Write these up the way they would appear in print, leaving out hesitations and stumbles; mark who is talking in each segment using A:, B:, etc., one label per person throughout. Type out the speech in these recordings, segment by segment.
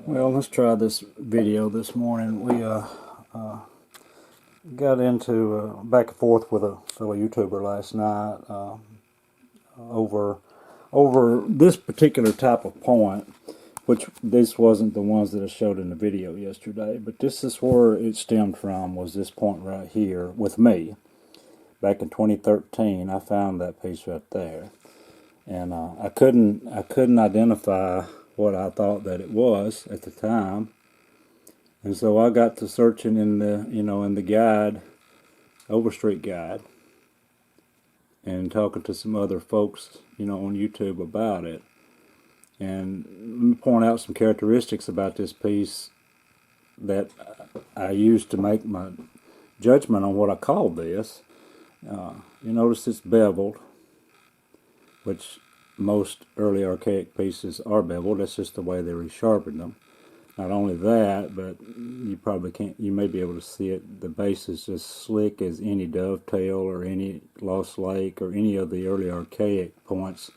A: Well, let's try this video this morning. We got into back and forth with a fellow YouTuber last night over this particular type of point, which this wasn't the ones that I showed in the video yesterday, but this is where it stemmed from, was this point right here with me. Back in 2013, I found that piece right there, and I couldn't identify what I thought that it was at the time, and so I got to searching in the guide, Overstreet guide, and talking to some other folks on YouTube about it. And let me point out some characteristics about this piece that I used to make my judgment on what I called this. You notice it's beveled, which most early archaic pieces are beveled. That's just the way they resharpened them. Not only that, but you may be able to see it, the base is just slick as any dovetail or any Lost Lake or any of the early archaic points,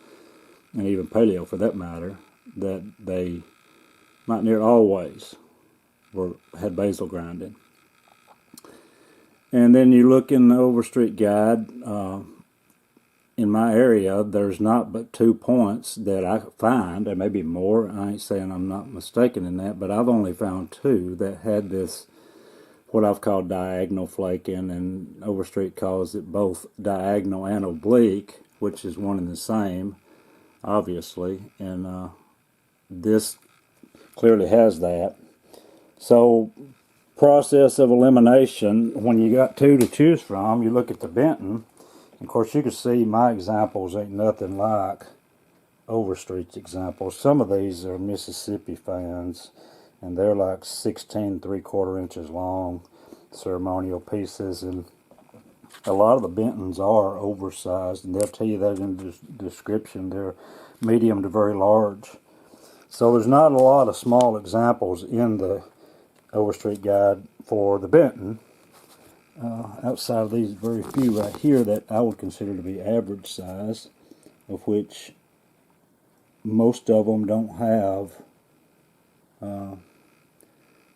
A: and even paleo for that matter, that they might near always had basal grinding. And then you look in the Overstreet guide, in my area, there's not but 2 points that I find. There may be more. I ain't saying I'm not mistaken in that, but I've only found 2 that had this, what I've called diagonal flaking, and Overstreet calls it both diagonal and oblique, which is one and the same, obviously, and this clearly has that. So, process of elimination, when you got 2 to choose from, you look at the Benton. Of course, you can see my examples ain't nothing like Overstreet's examples. Some of these are Mississippi fans, and they're like 16 3/4 inches long, ceremonial pieces, and a lot of the Bentons are oversized, and they'll tell you that in the description. They're medium to very large. So there's not a lot of small examples in the Overstreet guide for the Benton. Outside of these very few right here that I would consider to be average size, of which most of them don't have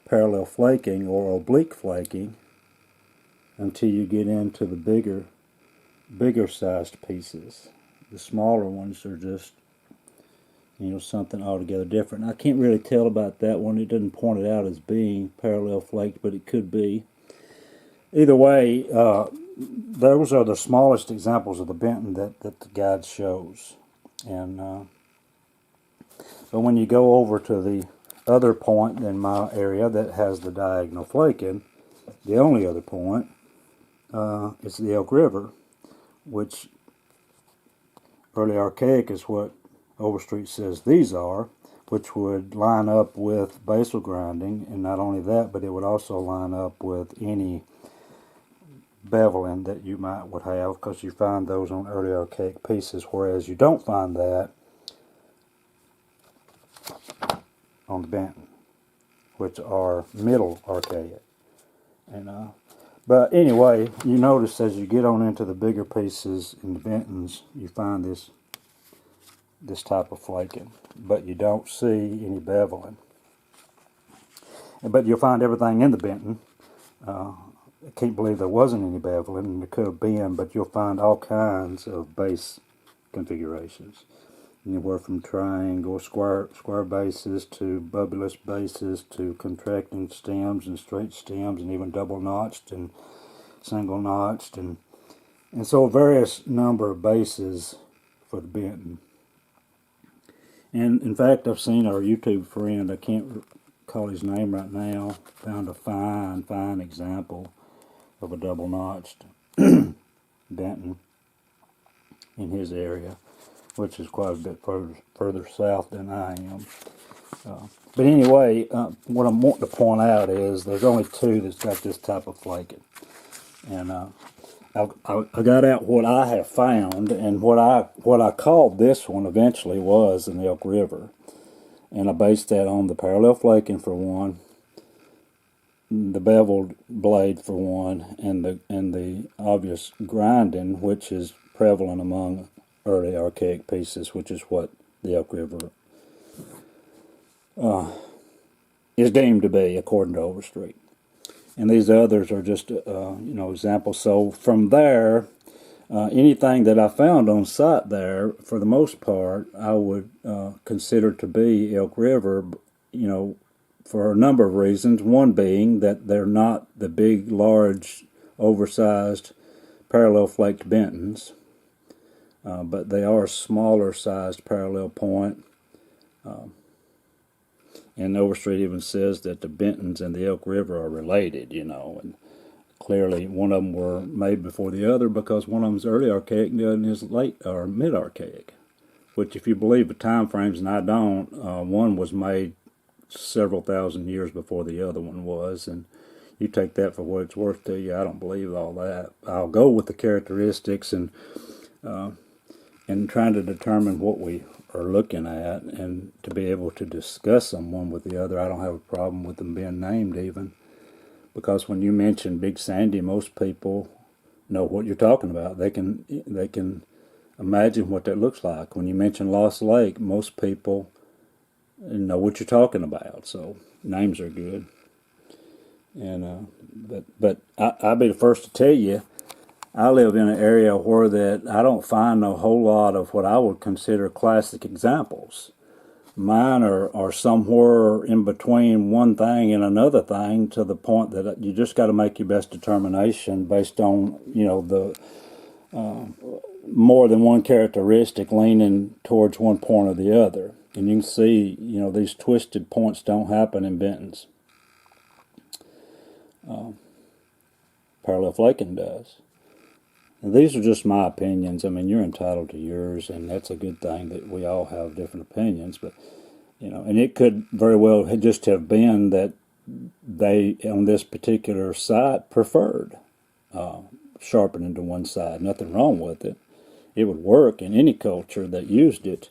A: parallel flaking or oblique flaking until you get into the bigger sized pieces. The smaller ones are just something altogether different. I can't really tell about that one. It doesn't point it out as being parallel flaked, but it could be. Either way, those are the smallest examples of the Benton that the guide shows. And but when you go over to the other point in my area that has the diagonal flaking, the only other point is the Elk River, which early archaic is what Overstreet says these are, which would line up with basal grinding, and not only that, but it would also line up with any beveling that you would have, because you find those on early archaic pieces, whereas you don't find that on the Benton, which are middle archaic. And but anyway, you notice as you get on into the bigger pieces in the Bentons, you find this type of flaking, but you don't see any beveling. But you'll find everything in the Benton. I can't believe there wasn't any beveling, and there could have been, but you'll find all kinds of base configurations. Anywhere from triangle, square bases, to bubulous bases, to contracting stems and straight stems, and even double notched and single notched, and so a various number of bases for the Benton. And in fact, I've seen our YouTube friend, I can't recall his name right now, found a fine example of a double notched Benton in his area, which is quite a bit further south than I am. But anyway, what I'm wanting to point out is there's only 2 that's got this type of flaking. And I got out what I have found, and what I called this one eventually was an Elk River. And I based that on the parallel flaking for one, the beveled blade for one, and the obvious grinding, which is prevalent among early archaic pieces, which is what the Elk River is deemed to be according to Overstreet. And these others are just, examples. So from there, anything that I found on site there, for the most part, I would consider to be Elk River, for a number of reasons. One being that they're not the big, large, oversized, parallel flaked Bentons, but they are a smaller sized parallel point. And Overstreet even says that the Bentons and the Elk River are related, and clearly one of them were made before the other because one of them is early Archaic and the other is late or mid Archaic. Which, if you believe the time frames, and I don't, one was made several thousand years before the other one was, and you take that for what it's worth to you. I don't believe all that. I'll go with the characteristics and trying to determine what we are looking at, and to be able to discuss them one with the other. I don't have a problem with them being named even, because when you mention Big Sandy, most people know what you're talking about. They can imagine what that looks like. When you mention Lost Lake, most people know what you're talking about. So names are good. And but I'll be the first to tell you, I live in an area where that I don't find a whole lot of what I would consider classic examples. Mine are somewhere in between one thing and another thing, to the point that you just got to make your best determination based on the more than one characteristic leaning towards one point or the other. And you can see, these twisted points don't happen in Bentons. Parallel flaking does. And these are just my opinions. I mean, you're entitled to yours, and that's a good thing that we all have different opinions. But, and it could very well just have been that they, on this particular site, preferred sharpening to one side. Nothing wrong with it. It would work in any culture that used it.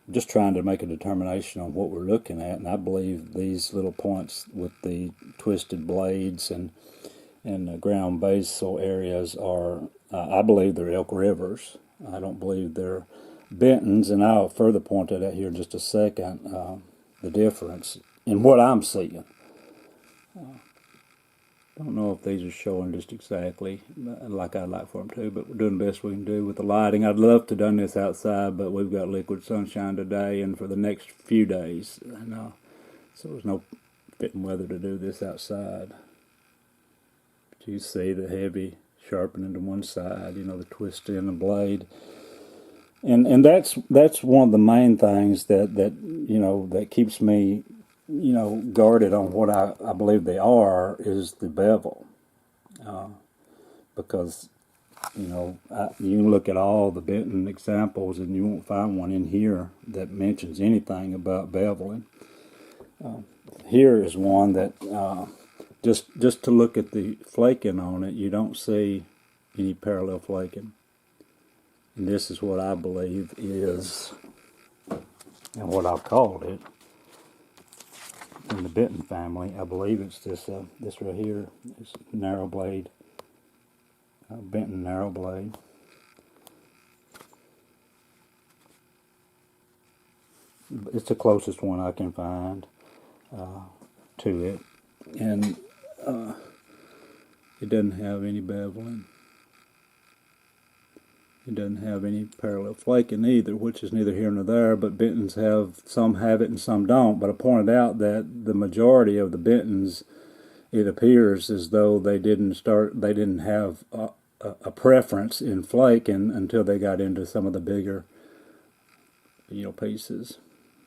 A: Just trying to make a determination on what we're looking at, and I believe these little points with the twisted blades and the ground basal areas are, I believe they're Elk Rivers. I don't believe they're Bentons, and I'll further point that out here in just a second, the difference in what I'm seeing. I don't know if these are showing just exactly like I'd like for them to, but we're doing the best we can do with the lighting. I'd love to have done this outside, but we've got liquid sunshine today and for the next few days. So there's no fitting weather to do this outside. But you see the heavy sharpening to one side, the twist in the blade. And that's one of the main things that keeps me guarded on what I believe they are, is the bevel. Because, you can look at all the Benton examples and you won't find one in here that mentions anything about beveling. Here is one that, just to look at the flaking on it, you don't see any parallel flaking. And this is what I believe is, and what I've called it, in the Benton family. I believe it's this right here, this narrow blade, Benton narrow blade. It's the closest one I can find to it, and it doesn't have any beveling. It doesn't have any parallel flaking either, which is neither here nor there, but Bentons some have it and some don't. But I pointed out that the majority of the Bentons, it appears as though they didn't have a preference in flaking until they got into some of the bigger, pieces.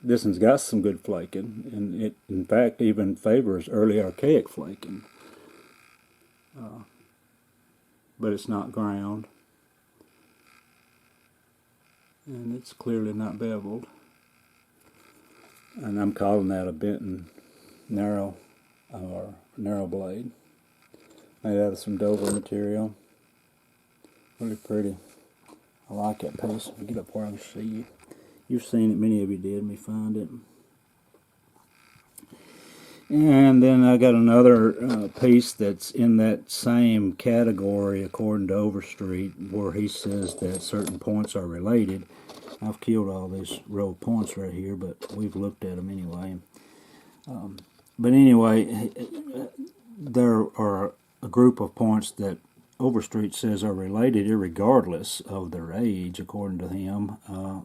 A: This one's got some good flaking, and it, in fact, even favors early Archaic flaking. But it's not ground. And it's clearly not beveled. And I'm calling that a Benton narrow blade, made out of some Dover material. Really pretty. I like that piece. Let me get up where I can see you. You've seen it. Many of you did. Let me find it. And then I got another piece that's in that same category according to Overstreet, where he says that certain points are related. I've killed all this row of points right here, but we've looked at them anyway. But anyway, there are a group of points that Overstreet says are related irregardless of their age, according to him,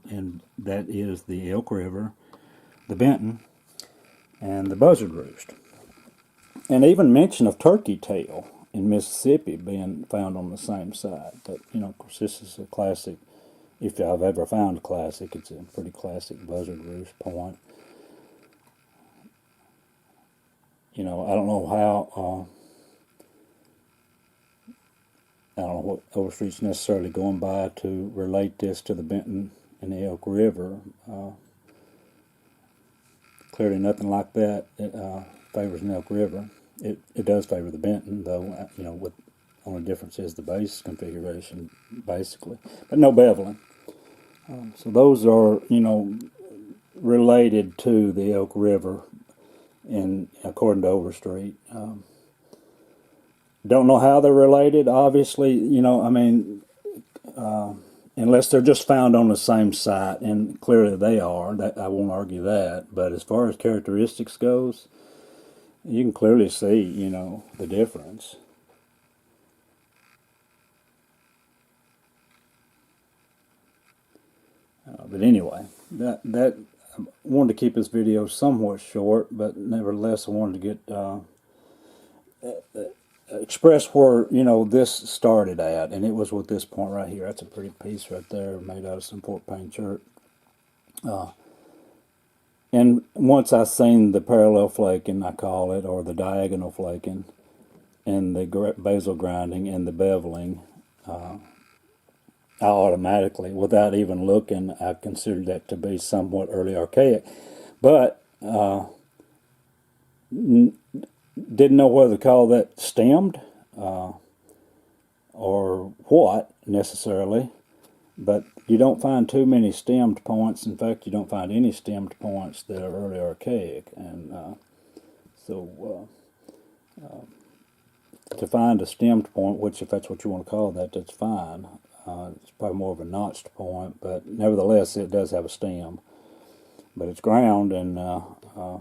A: and that is the Elk River, the Benton, and the Buzzard Roost. And even mention of Turkey Tail in Mississippi being found on the same site. But, of course, this is a classic. If I've ever found a classic, it's a pretty classic Buzzard Roost point. I don't know how, I don't know what Overstreet's necessarily going by to relate this to the Benton and the Elk River. Clearly nothing like that favors the Elk River. It does favor the Benton, though, with only difference is the base configuration, basically. But no beveling. So those are, related to the Elk River, according to Overstreet. Don't know how they're related, obviously, unless they're just found on the same site, and clearly they are. I won't argue that. But as far as characteristics goes, you can clearly see, the difference. But anyway, that I wanted to keep this video somewhat short, but nevertheless I wanted to get express where this started at, and it was with this point right here. That's a pretty piece right there, made out of some Fort Payne chert. And once I seen the parallel flaking, I call it, or the diagonal flaking, and the basal grinding and the beveling, I automatically, without even looking, I considered that to be somewhat early archaic. But didn't know whether to call that stemmed or what necessarily. But you don't find too many stemmed points. In fact, you don't find any stemmed points that are early archaic. And so to find a stemmed point, which if that's what you want to call that, that's fine. It's probably more of a notched point, but nevertheless, it does have a stem. But it's ground, and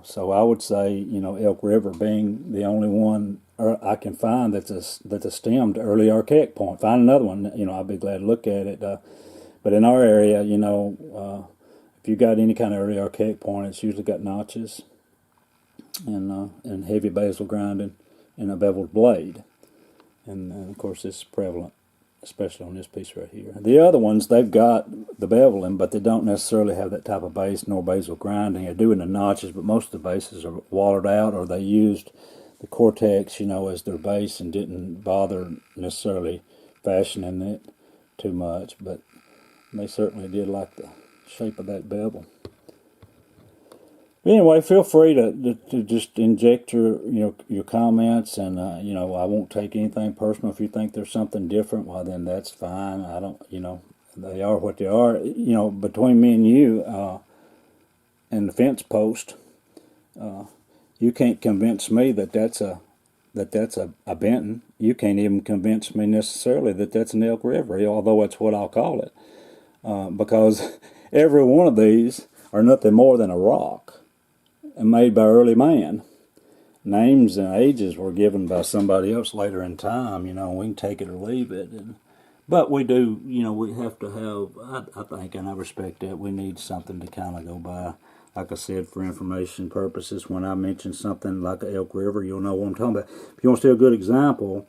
A: so I would say, Elk River being the only one I can find that's a stemmed early archaic point. Find another one, I'll be glad to look at it. But in our area, if you got any kind of early archaic point, it's usually got notches and heavy basal grinding and a beveled blade. And of course, this is prevalent, especially on this piece right here. The other ones, they've got the beveling, but they don't necessarily have that type of base nor basal grinding. They do in the notches, but most of the bases are wallered out, or they used the cortex, as their base and didn't bother necessarily fashioning it too much. But they certainly did like the shape of that bevel. Anyway, feel free to just inject your comments, and I won't take anything personal. If you think there's something different, well then that's fine. I don't, they are what they are. Between me and you and the fence post, you can't convince me that that's a Benton. You can't even convince me necessarily that that's an Elk River, although that's what I'll call it, because every one of these are nothing more than a rock. And made by early man. Names and ages were given by somebody else later in time. We can take it or leave it. But we do, we have to have, I think, and I respect that, we need something to kind of go by. Like I said, for information purposes, when I mention something like the Elk River, you'll know what I'm talking about. If you want to see a good example,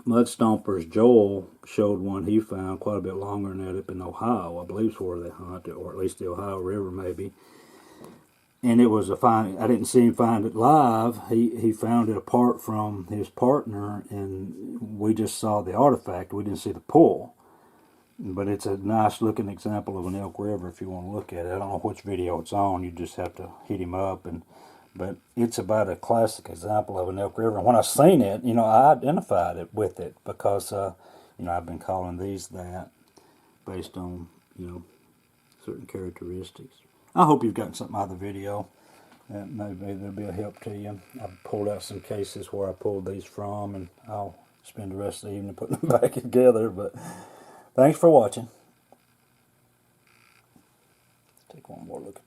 A: Mud Stompers Joel showed one he found quite a bit longer than that up in Ohio. I believe is where they hunt, or at least the Ohio River maybe. And it was I didn't see him find it live. He found it apart from his partner, and we just saw the artifact. We didn't see the pull. But it's a nice looking example of an Elk River if you want to look at it. I don't know which video it's on. You just have to hit him up. But it's about a classic example of an Elk River. And when I seen it, I identified it with it because, I've been calling these that based on, certain characteristics. I hope you've gotten something out of the video. Maybe there'll be a help to you. I've pulled out some cases where I pulled these from, and I'll spend the rest of the evening putting them back together. But thanks for watching. Let's take one more look at